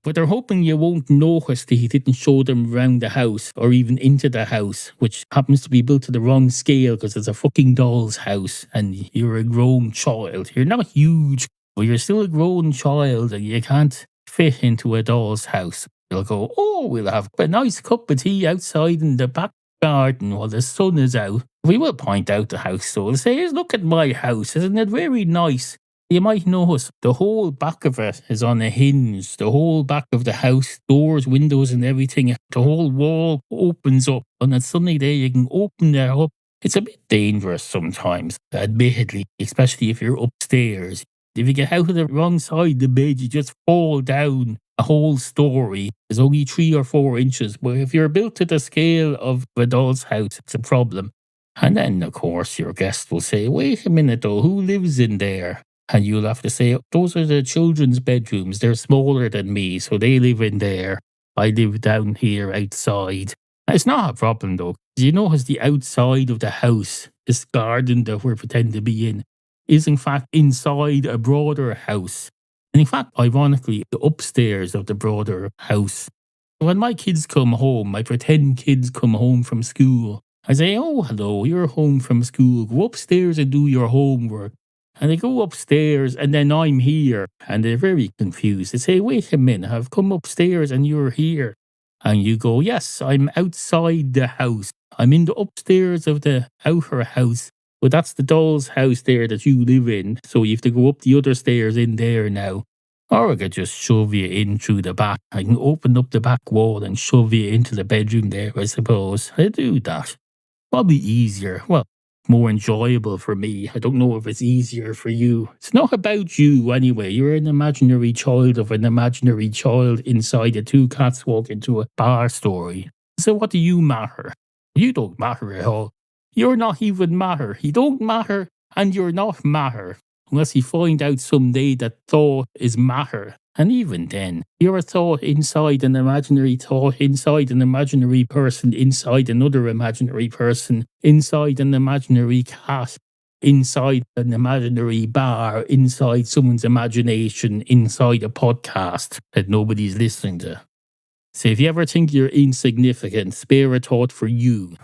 But they're hoping you won't notice that he didn't show them around the house or even into the house, which happens to be built to the wrong scale because it's a fucking doll's house and you're a grown child. You're not huge, but you're still a grown child and you can't fit into a doll's house. They'll go, oh, we'll have a nice cup of tea outside in the back garden while the sun is out. We will point out the house, so we'll say, look at my house, isn't it very nice? You might notice the whole back of it is on a hinge. The whole back of the house, doors, windows and everything, the whole wall opens up. On a sunny day, you can open that up. It's a bit dangerous sometimes, admittedly, especially if you're upstairs. If you get out of the wrong side of the bed, you just fall down a whole story. There's only 3 or 4 inches. But if you're built to the scale of a doll's house, it's a problem. And then, of course, your guest will say, wait a minute though, who lives in there? And you'll have to say, those are the children's bedrooms. They're smaller than me, so they live in there. I live down here outside. It's not a problem though. You notice the outside of the house, this garden that we're pretending to be in, is in fact inside a broader house. And in fact, ironically, the upstairs of the broader house. When my kids come home, my pretend kids come home from school, I say, oh, hello, you're home from school. Go upstairs and do your homework. And they go upstairs and then I'm here. And they're very confused. They say, wait a minute, I've come upstairs and you're here. And you go, yes, I'm outside the house. I'm in the upstairs of the outer house. But that's the doll's house there that you live in. So you have to go up the other stairs in there now. Or I could just shove you in through the back. I can open up the back wall and shove you into the bedroom there, I suppose. I do that. Probably easier. Well, more enjoyable for me. I don't know if it's easier for you. It's not about you anyway. You're an imaginary child of an imaginary child inside a 2 cats walk into a bar story. So what do you matter? You don't matter at all. You're not even matter. You don't matter and you're not matter. Unless you find out someday that thought is matter. And even then, you're a thought inside an imaginary thought, inside an imaginary person, inside another imaginary person, inside an imaginary cat, inside an imaginary bar, inside someone's imagination, inside a podcast that nobody's listening to. So if you ever think you're insignificant, spare a thought for you.